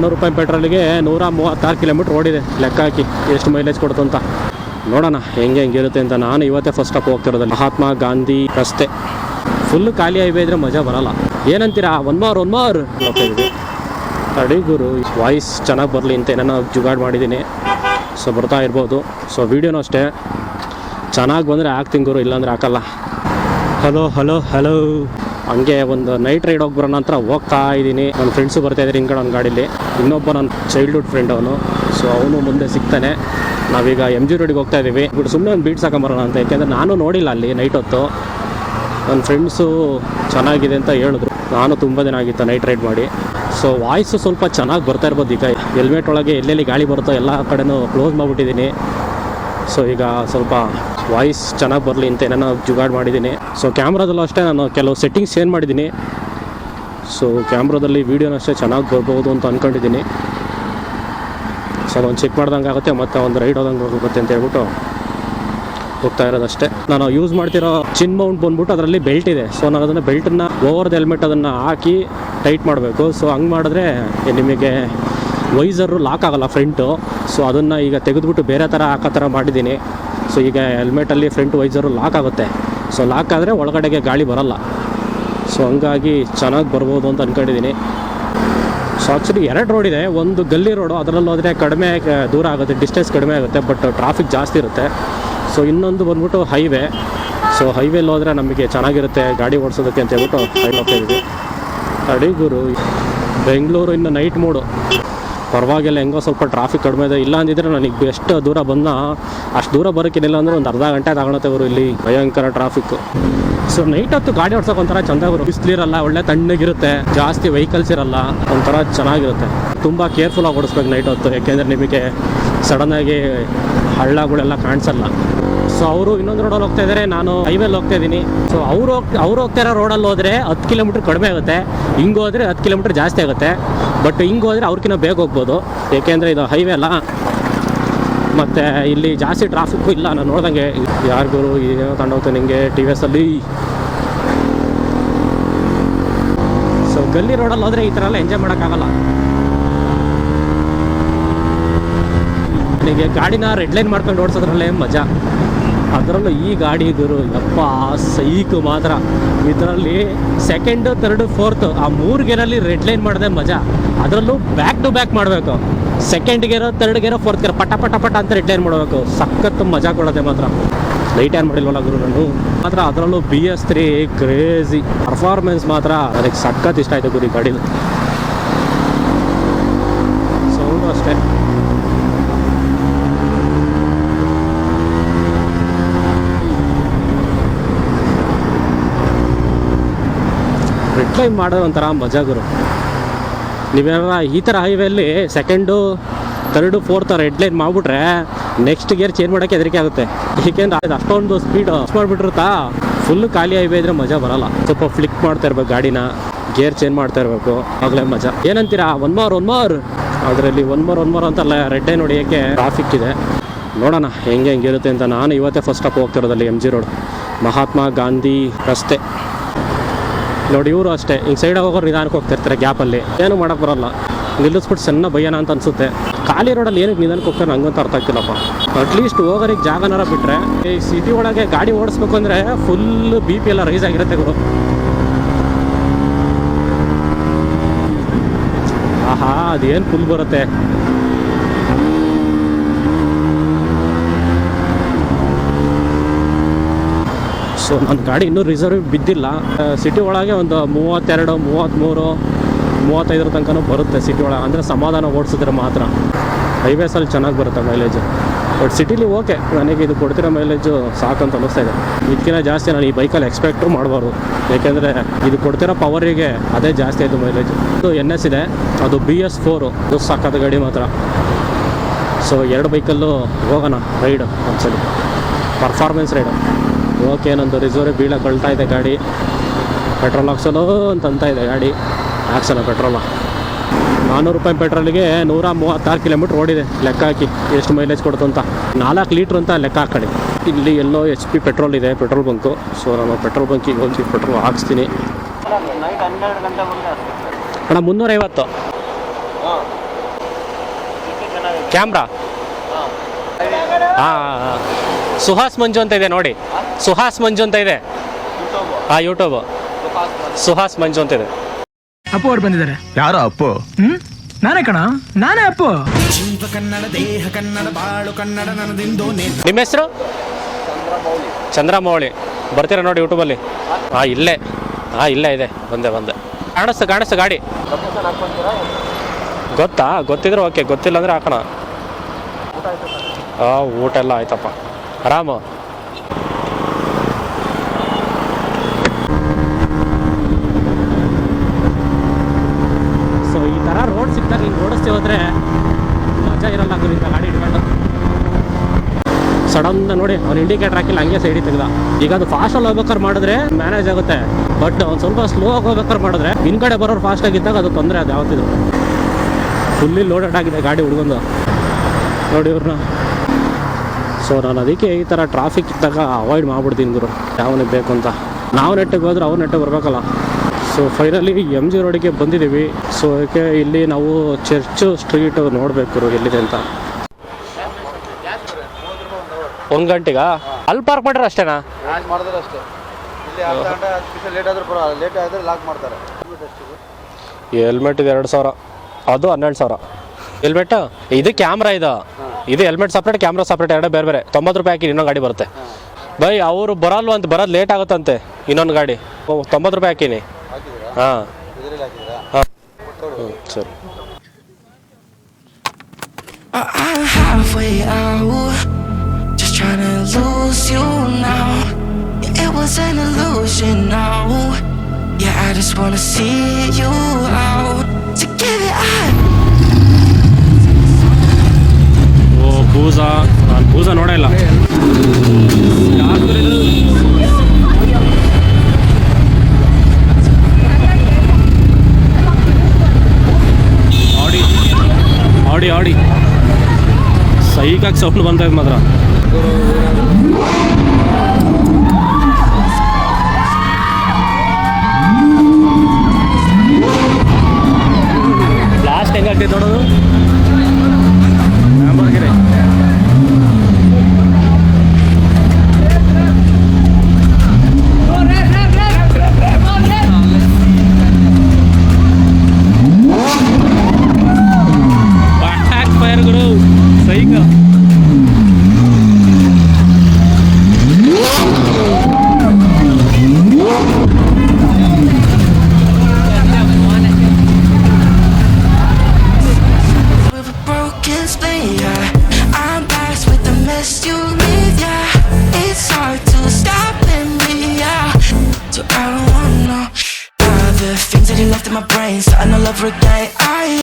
400 ರೂಪಾಯಿ ಪೆಟ್ರೋಲಿಗೆ 136 ಕಿಲೋಮೀಟ್ರ್ ಓಡಿದೆ. ಲೆಕ್ಕ ಹಾಕಿ ಎಷ್ಟು ಮೈಲೇಜ್ ಕೊಡ್ತು ಅಂತ ನೋಡೋಣ ಹೆಂಗಿರುತ್ತೆ ಅಂತ. ನಾನು ಇವತ್ತೇ ಫಸ್ಟ್ ಸ್ಟಾಪ್ ಹೋಗ್ತಿರೋದು ಮಹಾತ್ಮ ಗಾಂಧಿ ರಸ್ತೆ. ಫುಲ್ ಖಾಲಿ ಹೈವೇ ಇದ್ರೆ ಮಜಾ ಬರಲ್ಲ. ಏನಂತೀರಾ? ಒನ್ ಮಾರ್ ತಡಿ ಗುರು, ವಾಯ್ಸ್ ಚೆನ್ನಾಗಿ ಬರಲಿ ಅಂತ ಏನೇನೋ ಜುಗಾಡ್ ಮಾಡಿದ್ದೀನಿ. ಸೊ ಬರ್ತಾ ಇರ್ಬೋದು. ಸೊ ವೀಡಿಯೋನೂ ಅಷ್ಟೇ ಚೆನ್ನಾಗಿ ಬಂದರೆ ಹಾಕ್ತೀನಿ ಗುರು, ಇಲ್ಲಾಂದ್ರೆ ಹಾಕಲ್ಲ. ಹಲೋ ಹಂಗೆ ಒಂದು ನೈಟ್ ರೈಡ್ ಹೋಗಿ ಬರೋಣ ಅಂತ ಹೋಗ್ತಾ ಇದ್ದೀನಿ. ನನ್ನ ಫ್ರೆಂಡ್ಸು ಬರ್ತಾಯಿದ್ದಾರೆ ಹಿಂದ್ಗಡೆ ಒಂದು ಗಾಡೀಲಿ. ಇನ್ನೊಬ್ಬ ನನ್ನ ಚೈಲ್ಡ್ಹುಡ್ ಫ್ರೆಂಡ್ ಅವನು. ಸೊ ಅವನು ಮುಂದೆ ಸಿಗ್ತಾನೆ. ನಾವೀಗ MG ರೋಡಿಗೆ ಹೋಗ್ತಾ ಇದ್ದೀವಿ. ಬಟ್ ಸುಮ್ಮನೆ ಒಂದು ಬೀಟ್ಸ್ ಹಾಕೊಂಬರೋಣ ಅಂತ. ಯಾಕೆಂದರೆ ನಾನು ನೋಡಿಲ್ಲ ಅಲ್ಲಿ ನೈಟ್ ಹೊತ್ತು. ನನ್ನ ಫ್ರೆಂಡ್ಸು ಚೆನ್ನಾಗಿದೆ ಅಂತ ಹೇಳಿದ್ರು. ನಾನು ತುಂಬ ದಿನ ಆಗಿತ್ತು ನೈಟ್ ರೈಡ್ ಮಾಡಿ. ಸೊ ವಾಯ್ಸು ಸ್ವಲ್ಪ ಚೆನ್ನಾಗಿ ಬರ್ತಾ ಇರ್ಬೋದು. ಈಗ ಹೆಲ್ಮೆಟ್ ಒಳಗೆ ಎಲ್ಲೆಲ್ಲಿ ಗಾಳಿ ಬರುತ್ತೋ ಎಲ್ಲ ಕಡೆನೂ ಕ್ಲೋಸ್ ಮಾಡಿಬಿಟ್ಟಿದ್ದೀನಿ. ಸೊ ಈಗ ಸ್ವಲ್ಪ ವಾಯ್ಸ್ ಚೆನ್ನಾಗಿ ಬರಲಿ ಅಂತ ಏನೇನೋ ಜುಗಾಡ್ ಮಾಡಿದ್ದೀನಿ. ಸೊ ಕ್ಯಾಮ್ರಾದಲ್ಲೂ ಅಷ್ಟೇ ನಾನು ಕೆಲವು ಸೆಟ್ಟಿಂಗ್ಸ್ ಚೇಂಜ್ ಮಾಡಿದ್ದೀನಿ. ಸೊ ಕ್ಯಾಮ್ರಾದಲ್ಲಿ ವೀಡಿಯೋನ ಅಷ್ಟೇ ಚೆನ್ನಾಗಿ ಬರ್ಬೋದು ಅಂತ ಅಂದ್ಕೊಂಡಿದ್ದೀನಿ. ಸೊ ಒಂದು ಚೆಕ್ ಮಾಡ್ದಂಗೆ ಆಗುತ್ತೆ, ಮತ್ತು ಒಂದು ರೈಡ್ ಹೋದಂಗೆ ಹೋಗುತ್ತೆ ಅಂತ ಹೇಳ್ಬಿಟ್ಟು ಹೋಗ್ತಾ ಇರೋದಷ್ಟೇ. ನಾನು ಯೂಸ್ ಮಾಡ್ತಿರೋ ಚಿನ್ ಮೌಂಟ್ ಬಂದ್ಬಿಟ್ಟು ಅದರಲ್ಲಿ ಬೆಲ್ಟ್ ಇದೆ. ಸೊ ನಾನು ಅದನ್ನು ಬೆಲ್ಟನ್ನು ಓವರ್ ದ ಹೆಲ್ಮೆಟ್ ಅದನ್ನು ಹಾಕಿ ಟೈಟ್ ಮಾಡಬೇಕು. ಸೊ ಹಂಗೆ ಮಾಡಿದ್ರೆ ನಿಮಗೆ ವೈಸರು ಲಾಕ್ ಆಗೋಲ್ಲ ಫ್ರಂಟು. ಸೊ ಅದನ್ನು ಈಗ ತೆಗೆದುಬಿಟ್ಟು ಬೇರೆ ಥರ ಹಾಕೋ ಥರ ಮಾಡಿದ್ದೀನಿ. ಸೊ ಈಗ ಹೆಲ್ಮೆಟಲ್ಲಿ ಫ್ರಂಟ್ ವೈಸರು ಲಾಕ್ ಆಗುತ್ತೆ. ಸೊ ಲಾಕ್ ಆದರೆ ಒಳಗಡೆಗೆ ಗಾಳಿ ಬರಲ್ಲ. ಸೊ ಹಂಗಾಗಿ ಚೆನ್ನಾಗಿ ಬರ್ಬೋದು ಅಂತ ಅಂದ್ಕೊಂಡಿದ್ದೀನಿ. ಸೊ ಆ್ಯಕ್ಚುಲಿ 2 ರೋಡ್ ಇದೆ. ಒಂದು ಗಲ್ಲಿ ರೋಡು, ಅದರಲ್ಲಿ ಹೋದರೆ ಕಡಿಮೆ ದೂರ ಆಗುತ್ತೆ, ಡಿಸ್ಟೆನ್ಸ್ ಕಡಿಮೆ ಆಗುತ್ತೆ, ಬಟ್ ಟ್ರಾಫಿಕ್ ಜಾಸ್ತಿ ಇರುತ್ತೆ. ಸೊ ಇನ್ನೊಂದು ಬಂದ್ಬಿಟ್ಟು ಹೈವೇ. ಸೊ ಹೈವೇಲಿ ಹೋದರೆ ನಮಗೆ ಚೆನ್ನಾಗಿರುತ್ತೆ ಗಾಡಿ ಓಡಿಸೋದಕ್ಕೆ ಅಂತ ಹೇಳ್ಬಿಟ್ಟು ಹೈವೇ ಹೋಗ್ತಾ ಇದ್ದೀವಿ. ತಡಿ ಗುರು, ಬೆಂಗಳೂರು ಇನ್ನು ನೈಟ್ ಮೂಡು, ಪರವಾಗಿಲ್ಲ, ಹೆಂಗೋ ಸ್ವಲ್ಪ ಟ್ರಾಫಿಕ್ ಕಡಿಮೆ ಇದೆ. ಇಲ್ಲ ಅಂದಿದ್ರೆ ನನಗೆ ಎಷ್ಟು ದೂರ ಬಂದ ಅಷ್ಟು ದೂರ ಬರೋಕ್ಕೇನಿಲ್ಲ ಅಂದರೆ ಒಂದು ಅರ್ಧ ಗಂಟೆ ತಗೊಳತ್ತೆ ಅವರು. ಇಲ್ಲಿ ಭಯಂಕರ ಟ್ರಾಫಿಕ್ಕು. ಸೊ ನೈಟ್ ಹೊತ್ತು ಗಾಡಿ ಓಡ್ಸೋಕೆ ಒಂಥರ ಚೆಂದ ಬರು. ಬಿಸಿಲಿರಲ್ಲ, ಒಳ್ಳೆ ತಣ್ಣಗಿರುತ್ತೆ, ಜಾಸ್ತಿ ವೆಹಿಕಲ್ಸ್ ಇರಲ್ಲ, ಒಂಥರ ಚೆನ್ನಾಗಿರುತ್ತೆ. ತುಂಬ ಕೇರ್ಫುಲ್ಲಾಗಿ ಓಡಿಸ್ಬೇಕು ನೈಟ್ ಹೊತ್ತು. ಯಾಕೆಂದರೆ ನಿಮಗೆ ಸಡನ್ನಾಗಿ ಹಳ್ಳಗಳೆಲ್ಲ ಕಾಣಿಸಲ್ಲ. ಸೊ ಅವರು ಇನ್ನೊಂದು ರೋಡಲ್ಲಿ ಹೋಗ್ತಾ ಇದ್ದಾರೆ, ನಾನು ಹೈವೇಲಿ ಹೋಗ್ತಾ ಇದ್ದೀನಿ. ಸೊ ಅವ್ರು ಹೋಗ್ತಾ ಇರೋ ರೋಡಲ್ಲಿ ಹೋದರೆ 10 ಕಿಲೋಮೀಟ್ರ್ ಕಡಿಮೆ ಆಗುತ್ತೆ, ಹಿಂಗೆ ಹೋದರೆ 10 ಕಿಲೋಮೀಟ್ರ್ ಜಾಸ್ತಿ ಆಗುತ್ತೆ. ಬಟ್ ಹಿಂಗೆ ಹೋದರೆ ಅವ್ರಿಗಿನ್ನ ಬೇಗ ಹೋಗ್ಬೋದು, ಏಕೆಂದರೆ ಇದು ಹೈವೇ ಅಲ್ಲ, ಮತ್ತು ಇಲ್ಲಿ ಜಾಸ್ತಿ ಟ್ರಾಫಿಕ್ಕು ಇಲ್ಲ. ನಾನು ನೋಡ್ದಂಗೆ ಯಾರಿಗೂ ಏನೋ ತಗೊಂಡೋಗ್ತೇನೆ ನಿಮಗೆ TVS ಅಲ್ಲಿ. ಸೊ ಗಲ್ಲಿ ರೋಡಲ್ಲಿ ಹೋದರೆ ಈ ಥರ ಎಲ್ಲ ಎಂಜಾಯ್ ಮಾಡೋಕ್ಕಾಗಲ್ಲ. ನನಗೆ ಗಾಡಿನ ರೆಡ್ ಲೈನ್ ಮಾಡ್ಕೊಂಡು ಓಡಿಸೋದ್ರಲ್ಲೇ ಮಜಾ. ಅದರಲ್ಲೂ ಈ ಗಾಡಿ ಗುರು ಯಪ್ಪ ಸೈಕು ಮಾತ್ರ. ಇದರಲ್ಲಿ 2nd, 3rd, 4th ಆ 3 ಗೇರಲ್ಲಿ ರೆಡ್ ಲೈನ್ ಮಾಡಿದೆ ಮಜಾ. ಅದರಲ್ಲೂ ಬ್ಯಾಕ್ ಟು ಬ್ಯಾಕ್ ಮಾಡಬೇಕು. 2nd ಗೇರೋ, 3rd ಗೇರೋ, 4th ಗೇರೋ ಪಟ ಅಂತ ರೆಡ್ ಲೈನ್ ಮಾಡಬೇಕು. ಸಖತ್ತು ಮಜಾ ಕೊಡೋದೆ ಮಾತ್ರ. ಲೈಟ್ ಆನ್ ಮಾಡಿಲ್ವಲ್ಲ ಗುರು ನಾನು ಮಾತ್ರ. ಅದರಲ್ಲೂ BS3 ಕ್ರೇಜಿ ಪರ್ಫಾರ್ಮೆನ್ಸ್ ಮಾತ್ರ ನನಗೆ ಸಖತ್ ಇಷ್ಟ ಆಯಿತು ಗುರು ಈ ಗಾಡಿದು. ಸೌಂಡು ಅಷ್ಟೇ. ರೆಡ್ ಲೈನ್ ಮಾಡೋದು ಒಂಥರ ಮಜಾ ಗುರು. ನೀವೇನಾರ ಈ ಥರ ಹೈವೇಲಿ 2nd, 3rd, 4th red line ಮಾಡಿಬಿಟ್ರೆ ನೆಕ್ಸ್ಟ್ ಗೇರ್ ಚೇಂಜ್ ಮಾಡೋಕ್ಕೆ ಹೆದರಿಕೆ ಆಗುತ್ತೆ. ಏಕೆಂದರೆ ಅದು ಅಷ್ಟೊಂದು ಸ್ಪೀಡ್ ಮಾಡಿಬಿಟ್ಟಿರುತ್ತಾ. ಫುಲ್ ಖಾಲಿ ಹೈವೇ ಇದ್ರೆ ಮಜಾ ಬರೋಲ್ಲ. ಸ್ವಲ್ಪ ಫ್ಲಿಕ್ ಮಾಡ್ತಾ ಇರ್ಬೇಕು ಗಾಡಿನ, ಗೇರ್ ಚೇಂಜ್ ಮಾಡ್ತಾ ಇರಬೇಕು, ಆಗಲೇ ಮಜಾ. ಏನಂತೀರಾ? ಒನ್ ಮಾರ್ ಅದರಲ್ಲಿ ಒನ್ ಮಾರ್ ಅಂತಲ್ಲ, ರೆಡ್ ಲೈನ್ ಹೊಡಿಯೋಕ್ಕೆ ಟ್ರಾಫಿಕ್ ಇದೆ. ನೋಡೋಣ ಹೆಂಗಿರುತ್ತೆ ಅಂತ. ನಾನು ಇವತ್ತೇ ಫಸ್ಟ್ ಸ್ಟಾಪ್ ಹೋಗ್ತಿರೋದಲ್ಲಿ MG ರೋಡ್ ಮಹಾತ್ಮ ಗಾಂಧಿ ರಸ್ತೆ. ನೋಡಿ ಇವರು ಅಷ್ಟೇ ಹಿಂಗೆ ಸೈಡಾಗಿ ಹೋಗೋರು ನಿಧಾನಕ್ಕೆ ಹೋಗ್ತಿರ್ತಾರೆ ಗ್ಯಾಪಲ್ಲಿ. ಏನೂ ಮಾಡೋಕ್ಕೆ ಬರೋಲ್ಲ, ನಿಲ್ಲಿಸ್ಬಿಟ್ಟು ಸಣ್ಣ ಭಯನ ಅಂತ ಅನಿಸುತ್ತೆ. ಖಾಲಿ ರೋಡಲ್ಲಿ ಏನಕ್ಕೆ ನಿಧಾನಕ್ಕೆ ಹೋಗ್ತಾರೆ ನಂಗಂತ ಅರ್ಥ ಆಗ್ತಿಲ್ಲಪ್ಪ. ಅಟ್ಲೀಸ್ಟ್ ಹೋಗೋರಿಗೆ ಜಾಗನಾರ ಬಿಟ್ಟರೆ. ಈ ಸಿಟಿ ಒಳಗೆ ಗಾಡಿ ಓಡಿಸ್ಬೇಕು ಅಂದರೆ ಫುಲ್ BP ಎಲ್ಲ ರೈಸ್ ಆಗಿರುತ್ತೆ ಗುರು. ಆಹಾ ಅದೇನು ಫುಲ್ ಬರುತ್ತೆ. ಸೊ ನನ್ನ ಗಾಡಿ ಇನ್ನೂ ರಿಸರ್ವ್ ಬಿದ್ದಿಲ್ಲ. ಸಿಟಿ ಒಳಗೆ ಒಂದು 32, 33, 35 ತನಕ ಬರುತ್ತೆ ಸಿಟಿ ಒಳಗೆ. ಅಂದರೆ ಸಮಾಧಾನ ಓಡಿಸಿದ್ರೆ ಮಾತ್ರ. ಹೈವೇಸಲ್ಲಿ ಚೆನ್ನಾಗಿ ಬರುತ್ತೆ ಮೈಲೇಜು. ಬಟ್ ಸಿಟಿಲಿ ಓಕೆ, ನನಗೆ ಇದು ಕೊಡ್ತಿರೋ ಮೈಲೇಜು ಸಾಕಂತ ಅನ್ನಿಸ್ತಾ ಇದೆ. ಇದಕ್ಕಿಂತ ಜಾಸ್ತಿ ನಾನು ಈ ಬೈಕಲ್ಲಿ ಎಕ್ಸ್ಪೆಕ್ಟು ಮಾಡಬಾರ್ದು. ಏಕೆಂದರೆ ಇದು ಕೊಡ್ತಿರೋ ಪವರಿಗೆ ಅದೇ ಜಾಸ್ತಿ ಆಯಿತು ಮೈಲೇಜು. ಇದು NS ಇದೆ, ಅದು BS4, ಅದು ಸಾಕಾದ ಗಾಡಿ ಮಾತ್ರ. ಸೊ 2 ಬೈಕಲ್ಲೂ ಹೋಗೋಣ ರೈಡು ಒಂದ್ಸಲಿ, ಪರ್ಫಾರ್ಮೆನ್ಸ್ ರೈಡು. ಓಕೆ, ನಂದು ರಿಸರ್ವ್ ಬೀಳಕೊಳ್ತಾ ಇದೆ ಗಾಡಿ. ಪೆಟ್ರೋಲ್ ಹಾಕ್ಸೋದು ಅಂತ ಇದೆ ಗಾಡಿ. ಹಾಕ್ಸೋಣ ಪೆಟ್ರೋಲ. 400 ರೂಪಾಯಿ ಪೆಟ್ರೋಲಿಗೆ 136 ಕಿಲೋಮೀಟ್ರ್ ಓಡಿದೆ. ಲೆಕ್ಕ ಹಾಕಿ ಎಷ್ಟು ಮೈಲೇಜ್ ಕೊಡ್ತು ಅಂತ. 4 ಲೀಟ್ರ್ ಅಂತ ಲೆಕ್ಕ ಹಾಕೊಳ್ಳಿ. ಇಲ್ಲಿ ಎಲ್ಲೋ HP ಪೆಟ್ರೋಲ್ ಇದೆ, ಪೆಟ್ರೋಲ್ ಬಂಕು. ಸೊ ನಾನು ಪೆಟ್ರೋಲ್ ಬಂಕಿಗೆ ಹೋಗಿ ಪೆಟ್ರೋಲ್ ಹಾಕ್ಸ್ತೀನಿ. ಅಣ್ಣ 350. ಕ್ಯಾಮ್ರಾ ಹಾಂ ಸುಹಾಸ್ ಮಂಜು ಅಂತ ಇದೆ ನೋಡಿ, ಸುಹಾಸ್ ಮಂಜು ಅಂತ ಇದೆ. ಹಾಂ ಯೂಟ್ಯೂಬ್ ಸುಹಾಸ್ ಮಂಜು ಅಂತ ಇದೆ. ಅಪ್ಪು ಅವ್ರು ಬಂದಿದ್ದಾರೆ. ಯಾರೋ ಅಪ್ಪು? ನಾನೇ ಕಣ, ನಾನೇ ಅಪ್ಪು. ಜೀವ ಕನ್ನಡ, ದೇಹ ಕನ್ನಡ, ಬಾಳು ಕನ್ನಡ, ನನ್ನದಿಂದೋ ನಿಮ್ಮ ಹೆಸರು? ಚಂದ್ರಮೌಳಿ. ಬರ್ತೀರಾ ನೋಡಿ ಯೂಟ್ಯೂಬಲ್ಲಿ? ಹಾಂ ಇಲ್ಲೇ, ಹಾಂ ಇಲ್ಲೇ ಇದೆ. ಬಂದೆ ಕಾಣಿಸ್ತು ಗಾಡಿ. ಗೊತ್ತಾ? ಗೊತ್ತಿದ್ರೆ ಓಕೆ, ಗೊತ್ತಿಲ್ಲ ಅಂದರೆ ಹಾಕೋಣ. ಹಾಂ ಊಟ ಎಲ್ಲ ಆಯ್ತಪ್ಪ, ಆರಾಮು. ಸೊ ಈ ಥರ ರೋಡ್ ಸಿಕ್ತಾರೆ ಹಿಂಗೆ ಓಡಿಸ್ತೀವಿ ಹೋದರೆ ಮಜಾ ಇರಲ್ಲ. ಅದರಿಂದ ಗಾಡಿ ಇಟ್ಕೊಂಡು ಸಡನ್ ನೋಡಿ ಅವ್ನು ಇಂಡಿಕೇಟರ್ ಹಾಕಿಲ್ಲ, ಹಂಗೆ ಸೈಡಿಗೆ ತೆಗ್ದ. ಈಗ ಅದು ಫಾಸ್ಟಲ್ಲಿ ಹೋಗ್ಬೇಕಾದ್ರೆ ಮಾಡಿದ್ರೆ ಮ್ಯಾನೇಜ್ ಆಗುತ್ತೆ, ಬಟ್ ಒಂದು ಸ್ವಲ್ಪ ಸ್ಲೋ ಆಗಿ ಹೋಗ್ಬೇಕಾದ್ರೆ ಮಾಡಿದ್ರೆ ಹಿಂದ್ಗಡೆ ಬರೋರು ಫಾಸ್ಟಾಗಿದ್ದಾಗ ಅದು ತೊಂದರೆ. ಅದು ಯಾವತ್ತಿದ್ರು ಫುಲ್ಲಿ ಲೋಡೆಡ್ ಆಗಿದೆ ಗಾಡಿ ಹುಡ್ಗೊಂಡು ನೋಡಿ ಇವ್ರನ್ನ. ಸೊ ನಾನು ಅದಕ್ಕೆ ಈ ಥರ ಟ್ರಾಫಿಕ್ ಇದ್ದಾಗ ಅವಾಯ್ಡ್ ಮಾಡ್ಬಿಡ್ತೀನಿ ಗುರು, ಯಾವನಿಗೆ ಬೇಕು ಅಂತ. ನಾವು ನೆಟ್ಟಿಗೆ ಹೋದ್ರೆ ಅವ್ರು ನೆಟ್ಟಿಗೆ ಬರಬೇಕಲ್ಲ. ಸೊ ಫೈನಲಿ MG ರೋಡಿಗೆ ಬಂದಿದ್ದೀವಿ. ಸೊ ಅದಕ್ಕೆ ಇಲ್ಲಿ ನಾವು ಚರ್ಚ್ ಸ್ಟ್ರೀಟ್ ನೋಡಬೇಕು ಎಲ್ಲಿದೆ ಅಂತ. 1 ಗಂಟೆಗಾ? ಅಲ್ಲಿ ಪಾರ್ಕ್ ಮಾಡ್ರೆ ಅಷ್ಟೇನಾ? ಮಾಡಿದ್ರೆ ಅಷ್ಟೇ. ಇಲ್ಲಿ ಅರ್ಧ ಗಂಟೆ ಲೇಟ್ ಆದರೂ ಪರವಾಗಿಲ್ಲ, ಲೇಟ್ ಆದರೆ ಲಾಕ್ ಮಾಡ್ತಾರೆ. ಹೆಲ್ಮೆಟ್ ಇದು 2000, ಅದು 12,000 ಹೆಲ್ಮೆಟ್. ಇದು ಕ್ಯಾಮ್ರಾ, ಇದು ಹೆಲ್ಮೆಟ್ ಸಪ್ರೇಟ್, ಕ್ಯಾಮ್ರಾ ಸಪ್ರೇಟ್, ಎರಡೇ ಬೇರೆ ಬೇರೆ. 90 ರೂಪಾಯಿ ಹಾಕಿ ಇನ್ನೊಂದು ಗಾಡಿ ಬರುತ್ತೆ. ಬೈ ಅವರು ಬರಲ್ವ ಅಂತ, ಬರೋದು ಲೇಟ್ ಆಗುತ್ತಂತೆ ಇನ್ನೊಂದು ಗಾಡಿ. 90 ರೂಪಾಯಿ ಹಾಕಿನಿ. ಹಾಂ ಹಾಂ ಸರಿ. I'm halfway out, just trying to lose you now. Yeah, it was an illusion now. Yeah, I just wanna see you out. To give it up. ಓ ಬೂಸಾ, ನಾನು ಬೂಸಾ ನೋಡೇ ಇಲ್ಲ. ಆಡಿ ಸೈಕಾಗಿ ಸೌಂಡ್ ಬಂತ ಮಾತ್ರ. ಲಾಸ್ಟ್ ಹೆಂಗಾಗ್ತೈತೆ ನೋಡೋದು. Things that you left in my brain, starting all over again.